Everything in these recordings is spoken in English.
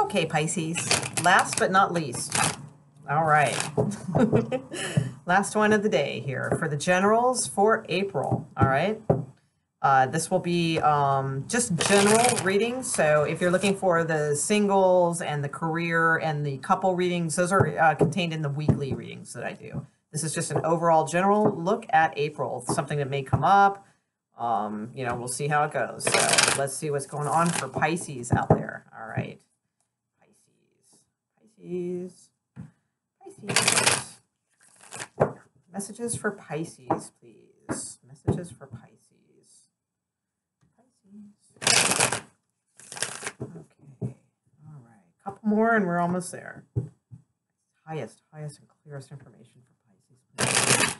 Okay, Pisces, last but not least. All right. Last one of the day here for the generals for April. All right. This will be just general readings. So if you're looking for the singles and the career and the couple readings, those are contained in the weekly readings that I do. This is just an overall general look at April, something that may come up. You know, we'll see how it goes. So let's see what's going on for Pisces out there. All right. Pisces. Messages for Pisces, please. Messages for Pisces. Okay. All right. Couple more and we're almost there. Highest and clearest information for Pisces, please.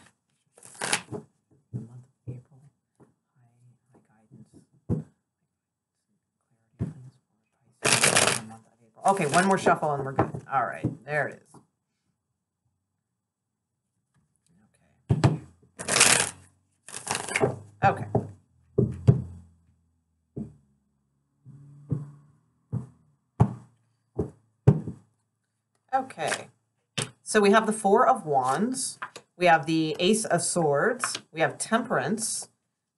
The month of April. High guidance. Clarity, please, for Pisces. The month of April. Okay, one more shuffle and we're good. All right. There it is. Okay. Okay. So we have the Four of Wands. We have the Ace of Swords. We have Temperance.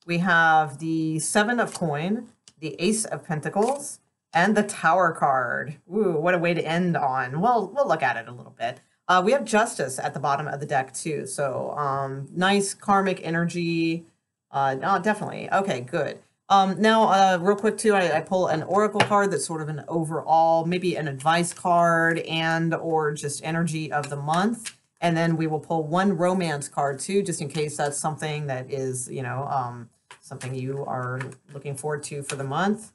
We have the Seven of Coin, the Ace of Pentacles, and the Tower card. Ooh, what a way to end on. Well, we'll look at it a little bit. We have Justice at the bottom of the deck too. So nice karmic energy. No, definitely. Okay, good. Now, real quick too, I pull an oracle card that's sort of an overall, maybe an advice card and or just energy of the month. And then we will pull one romance card too, just in case that's something that is, you know, something you are looking forward to for the month.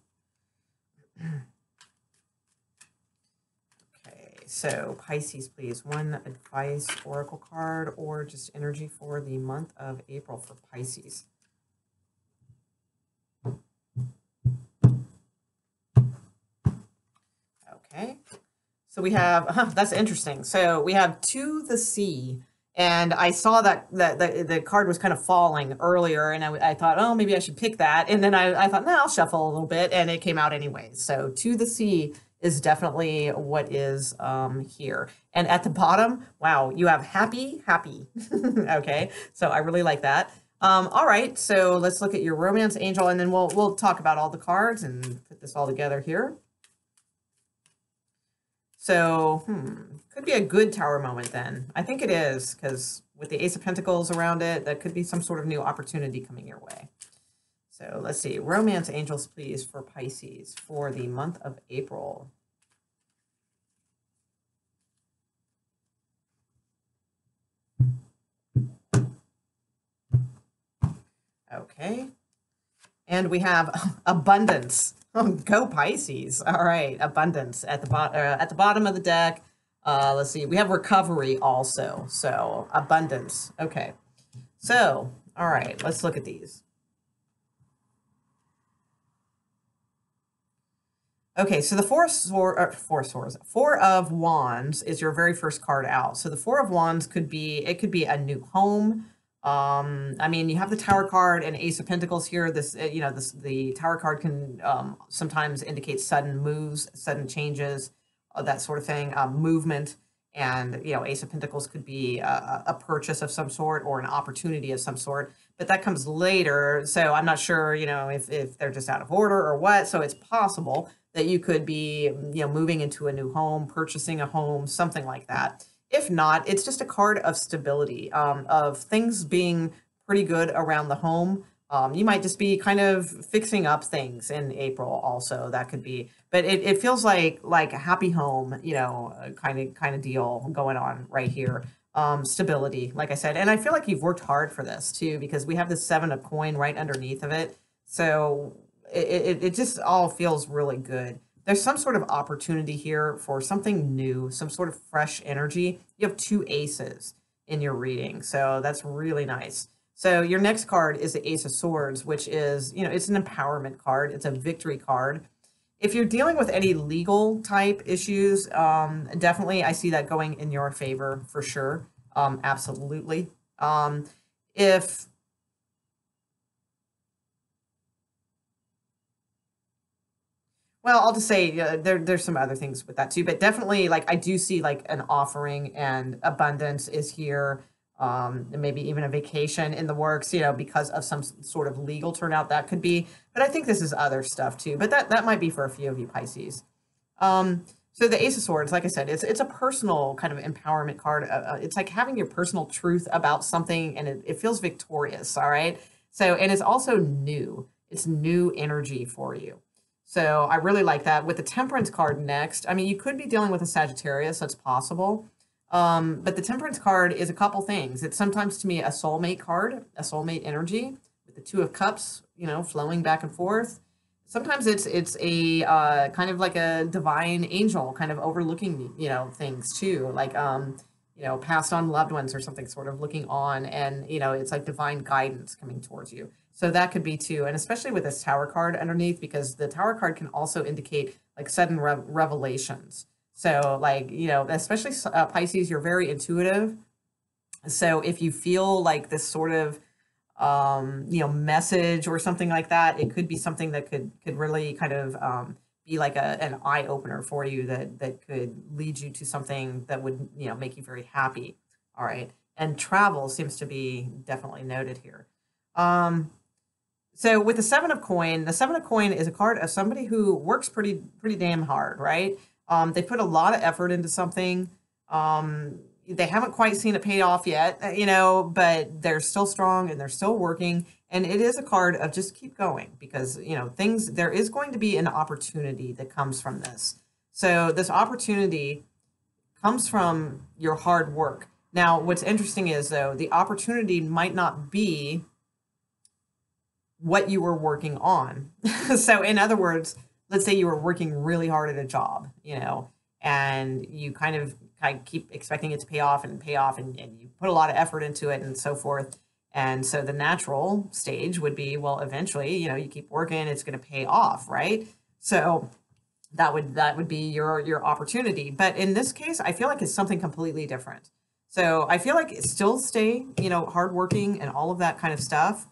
Okay, so Pisces, please. One advice oracle card or just energy for the month of April for Pisces. Okay, so we have, that's interesting. So we have To the Sea, and I saw that the card was kind of falling earlier, and I thought, oh, maybe I should pick that. And then I thought, no, I'll shuffle a little bit, and it came out anyway. So To the Sea is definitely what is here. And at the bottom, wow, you have happy. Okay, so I really like that. All right, so let's look at your romance angel, and then we'll talk about all the cards and put this all together here. So, could be a good tower moment then. I think it is, because with the Ace of Pentacles around it, that could be some sort of new opportunity coming your way. So let's see. Romance angels, please, for Pisces for the month of April. Okay. And we have abundance. Go Pisces. All right, abundance at the bottom of the deck. Let's see. We have recovery also. So abundance. Okay. So, all right, let's look at these. Okay, so the Four of Wands is your very first card out. So the Four of Wands could be a new home. I mean, you have the Tower card and Ace of Pentacles here. This, you know, the Tower card can sometimes indicate sudden moves, sudden changes, that sort of thing, movement. And, you know, Ace of Pentacles could be a purchase of some sort or an opportunity of some sort, but that comes later. So I'm not sure, you know, if they're just out of order or what. So it's possible that you could be, you know, moving into a new home, purchasing a home, something like that. If not, it's just a card of stability, of things being pretty good around the home. You might just be kind of fixing up things in April also. That could be, but it feels like a happy home, you know, kind of deal going on right here. Stability, like I said, and I feel like you've worked hard for this too, because we have the Seven of Coin right underneath of it. So it just all feels really good. There's some sort of opportunity here for something new, some sort of fresh energy. You have two aces in your reading, so that's really nice. So your next card is the Ace of Swords, which is, you know, it's an empowerment card. It's a victory card. If you're dealing with any legal type issues, definitely I see that going in your favor for sure. Absolutely. If Well, I'll just say there's some other things with that too, but definitely like I do see like an offering and abundance is here, and maybe even a vacation in the works, because of some sort of legal turnout that could be. But I think this is other stuff too. But that might be for a few of you Pisces. So the Ace of Swords, like I said, it's a personal kind of empowerment card. It's like having your personal truth about something, and it feels victorious. All right. So and it's also new. It's new energy for you. So I really like that. With the Temperance card next, I mean, you could be dealing with a Sagittarius. That's possible. But the Temperance card is a couple things. It's sometimes to me a soulmate card, a soulmate energy with the Two of Cups, flowing back and forth. Sometimes it's a kind of like a divine angel kind of overlooking, things too, like passed on loved ones or something, sort of looking on, and it's like divine guidance coming towards you. So that could be too, and especially with this Tower card underneath, because the Tower card can also indicate like sudden revelations. So like especially Pisces, you're very intuitive. So if you feel like this sort of message or something like that, it could be something that could really kind of be like an eye opener for you that could lead you to something that would make you very happy. All right, and travel seems to be definitely noted here. Um, so with the seven of coin is a card of somebody who works pretty damn hard, right? They put a lot of effort into something. They haven't quite seen it pay off yet, but they're still strong and they're still working. And it is a card of just keep going because, there is going to be an opportunity that comes from this. So this opportunity comes from your hard work. Now, what's interesting is though, the opportunity might not be what you were working on. So in other words, let's say you were working really hard at a job, and you kind of keep expecting it to pay off and you put a lot of effort into it and so forth. And so the natural stage would be, well, eventually, you keep working, it's going to pay off, right? So that would be your opportunity. But in this case, I feel like it's something completely different. So I feel like it still stay, hardworking and all of that kind of stuff,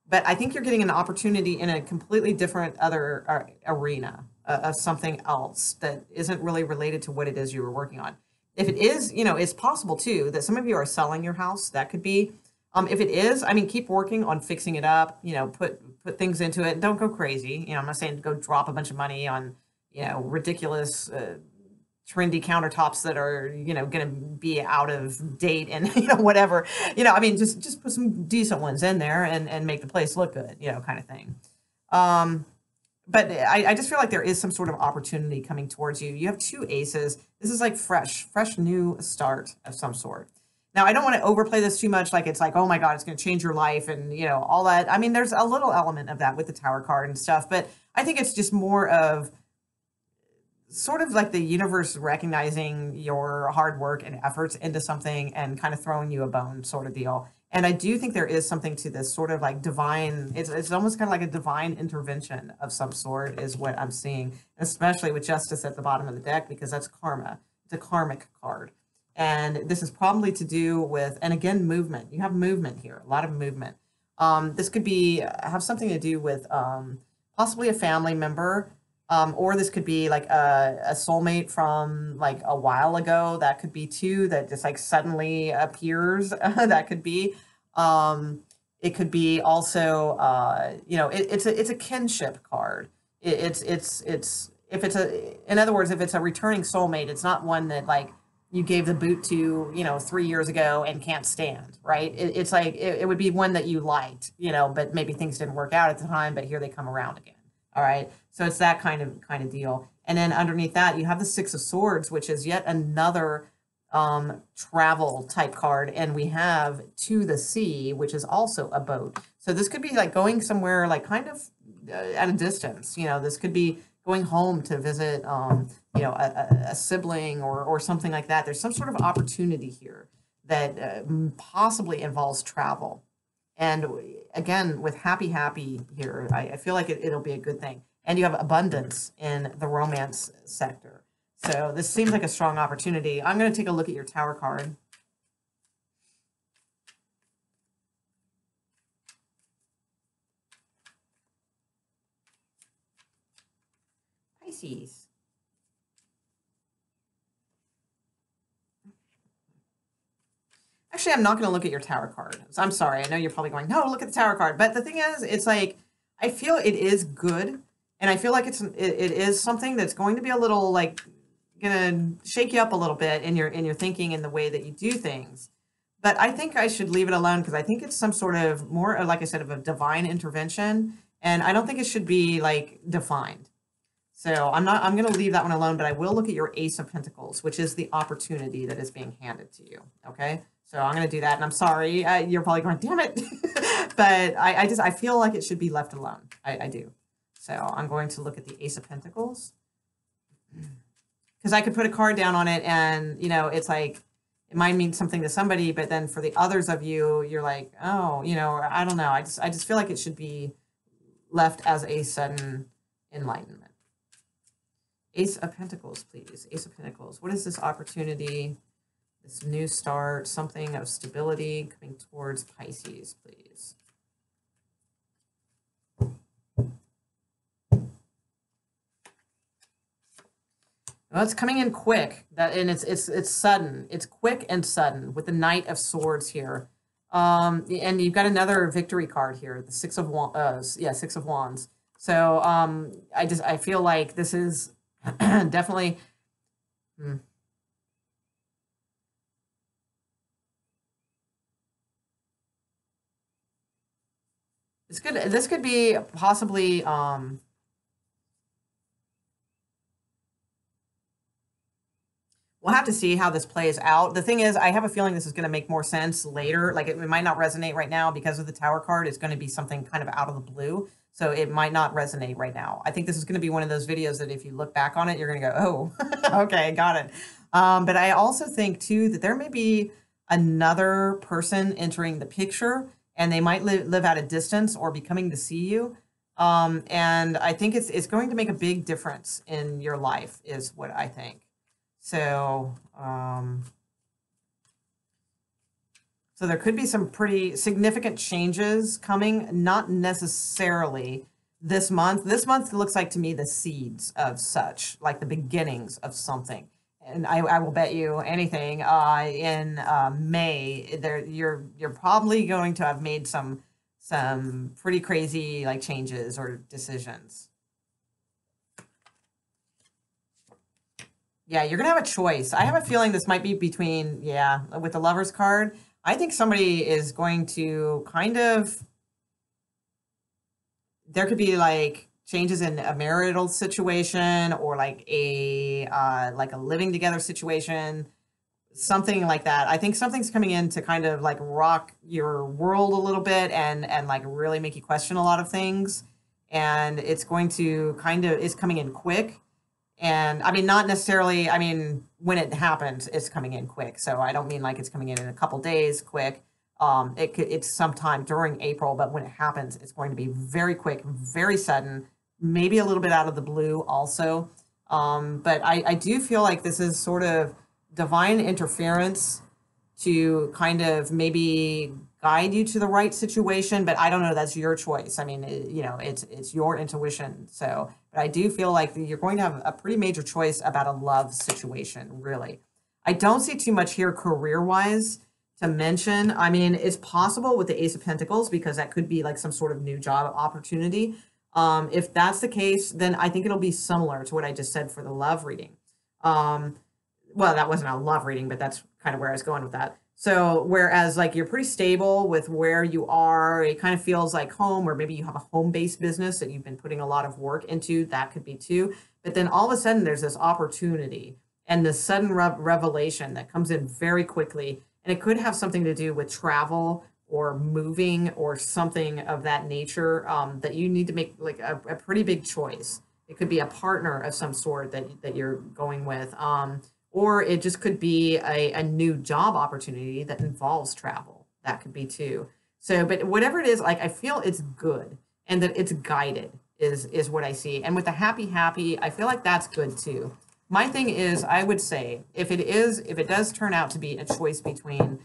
but I think you're getting an opportunity in a completely different other arena of something else that isn't really related to what it is you were working on. If it is, it's possible too that some of you are selling your house. That could be. If it is, I mean, keep working on fixing it up. Put things into it. Don't go crazy. I'm not saying to go drop a bunch of money on, ridiculous trendy countertops that are going to be out of date and whatever. I mean, just put some decent ones in there and make the place look good, kind of thing. But I just feel like there is some sort of opportunity coming towards you. You have two aces. This is like fresh new start of some sort. Now, I don't want to overplay this too much. Like it's like, oh my God, it's going to change your life and all that. I mean, there's a little element of that with the Tower card and stuff, but I think it's just more of sort of like the universe recognizing your hard work and efforts into something and kind of throwing you a bone sort of deal. And I do think there is something to this sort of like divine, it's almost kind of like a divine intervention of some sort is what I'm seeing, especially with Justice at the bottom of the deck, because that's karma. It's a karmic card. And this is probably to do with, and again, movement. You have movement here, a lot of movement. This could be, have something to do with possibly a family member, or this could be like a soulmate from like a while ago. That could be too, that just like suddenly appears. That could be. It could be also, it's a kinship card. If it's in other words, if it's a returning soulmate, it's not one that like you gave the boot to, 3 years ago and can't stand, right? It's like, it would be one that you liked, but maybe things didn't work out at the time, but here they come around again. All right. So it's that kind of deal. And then underneath that, you have the Six of Swords, which is yet another travel type card. And we have To the Sea, which is also a boat. So this could be like going somewhere like kind of at a distance. This could be going home to visit, a sibling or something like that. There's some sort of opportunity here that possibly involves travel. And again, with happy here, I feel like it'll be a good thing. And you have abundance in the romance sector. So this seems like a strong opportunity. I'm going to take a look at your Tower card. Pisces. Actually, I'm not going to look at your Tower card. So I'm sorry. I know you're probably going, no, look at the Tower card. But the thing is, it's like, I feel it is good. And I feel like it is something that's going to be a little like, going to shake you up a little bit in your thinking and the way that you do things. But I think I should leave it alone because I think it's some sort of more, like I said, of a divine intervention. And I don't think it should be like defined. So I'm going to leave that one alone, but I will look at your Ace of Pentacles, which is the opportunity that is being handed to you. Okay. So I'm going to do that. And I'm sorry, you're probably going, damn it. But I feel like it should be left alone. I do. So I'm going to look at the Ace of Pentacles because I could put a card down on it and, you know, it's like, it might mean something to somebody, but then for the others of you, you're like, oh, you know, I don't know. I just feel like it should be left as a sudden enlightenment. Ace of Pentacles, please. Ace of Pentacles. What is this opportunity? This new start, something of stability coming towards Pisces, please. Well, it's coming in quick. And it's sudden. It's quick and sudden with the Knight of Swords here. And you've got another victory card here, the Six of Wands. Six of Wands. So I feel like this is definitely. This could be possibly we'll have to see how this plays out. The thing is, I have a feeling this is going to make more sense later. Like it might not resonate right now because of the Tower card. It's going to be something kind of out of the blue. So it might not resonate right now. I think this is going to be one of those videos that if you look back on it, you're going to go, oh, okay, got it. But I also think too that there may be another person entering the picture and they might live at a distance or be coming to see you. And I think it's going to make a big difference in your life is what I think. So, so there could be some pretty significant changes coming, not necessarily this month. This month looks like to me the seeds of such, like the beginnings of something. And I will bet you anything in May, you're probably going to have made some pretty crazy like changes or decisions. Yeah, you're going to have a choice. I have a feeling this might be between, yeah, with the Lover's card. I think somebody is going to kind of, there could be like changes in a marital situation or like a living together situation, something like that. I think something's coming in to kind of like rock your world a little bit and like really make you question a lot of things. And it's going to kind of, it's coming in quick. And I mean, not necessarily, I mean, when it happens, it's coming in quick. So I don't mean like it's coming in a couple days quick. It's sometime during April, but when it happens, it's going to be very quick, very sudden, maybe a little bit out of the blue also. But I do feel like this is sort of divine interference to kind of maybe guide you to the right situation, but I don't know, that's your choice. I mean, you know, it's your intuition. So, but I do feel like you're going to have a pretty major choice about a love situation, really. I don't see too much here career-wise to mention. I mean, it's possible with the Ace of Pentacles because that could be like some sort of new job opportunity. If that's the case, then I think it'll be similar to what I just said for the love reading. Well, that wasn't a love reading, but that's kind of where I was going with that. So whereas like you're pretty stable with where you are, it kind of feels like home, or maybe you have a home-based business that you've been putting a lot of work into, that could be too. But then all of a sudden there's this opportunity and this sudden revelation that comes in very quickly. And it could have something to do with travel or moving or something of that nature, that you need to make like a pretty big choice. It could be a partner of some sort that you're going with. Or it just could be a new job opportunity that involves travel. That could be too. So, but whatever it is, like I feel it's good and that it's guided is what I see. And with the happy, I feel like that's good too. My thing is, I would say if it does turn out to be a choice between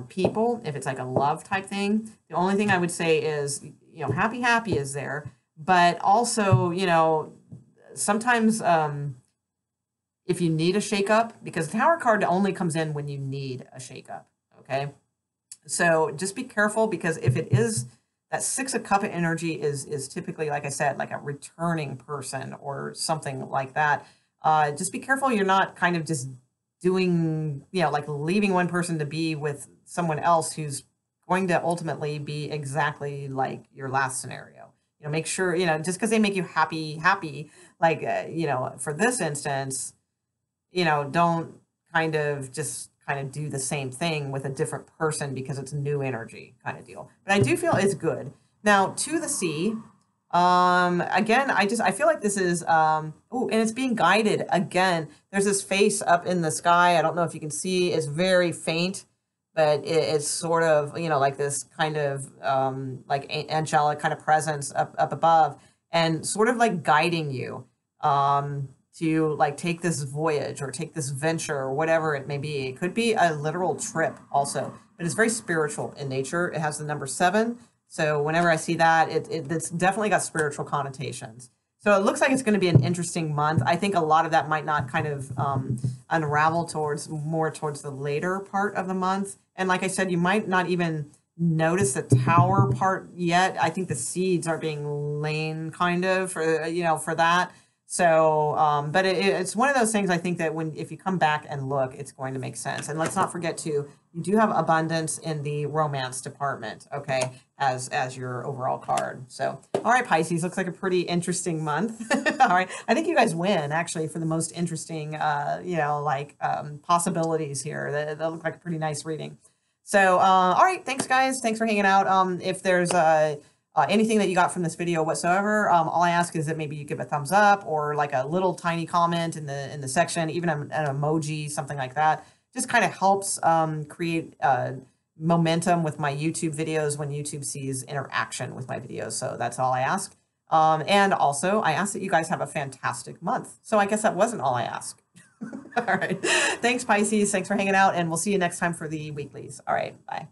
people, if it's like a love type thing, the only thing I would say is, you know, happy is there, but also, you know, sometimes if you need a shakeup, because the Tower card only comes in when you need a shakeup, okay? So just be careful, because if it is that Six of Cup energy is typically, like I said, like a returning person or something like that. Just be careful you're not kind of just doing, like leaving one person to be with someone else who's going to ultimately be exactly like your last scenario. Make sure, just because they make you happy, like, for this instance, don't kind of do the same thing with a different person because it's new energy kind of deal. But I do feel it's good. Now to the sea, again, I feel like this is, oh, and it's being guided again. There's this face up in the sky. I don't know if you can see, it's very faint, but it's sort of, like this kind of, like angelic kind of presence up above, and sort of like guiding you, to like take this voyage or take this venture or whatever it may be. It could be a literal trip also, but it's very spiritual in nature. It has the number 7. So whenever I see that, it's definitely got spiritual connotations. So it looks like it's going to be an interesting month. I think a lot of that might not kind of unravel more towards the later part of the month. And like I said, you might not even notice the Tower part yet. I think the seeds are being laid kind of for that. So, but it's one of those things, I think, that if you come back and look, it's going to make sense. And let's not forget too, you do have abundance in the romance department, okay, as your overall card. So, all right, Pisces, looks like a pretty interesting month. All right, I think you guys win actually for the most interesting, possibilities here. That look like a pretty nice reading. So, all right, thanks guys, thanks for hanging out. If there's anything that you got from this video whatsoever, all I ask is that maybe you give a thumbs up or like a little tiny comment in the section, even an emoji, something like that. Just kind of helps create momentum with my YouTube videos when YouTube sees interaction with my videos. So that's all I ask. And also, I ask that you guys have a fantastic month. So I guess that wasn't all I ask. All right. Thanks, Pisces. Thanks for hanging out, and we'll see you next time for the weeklies. All right. Bye.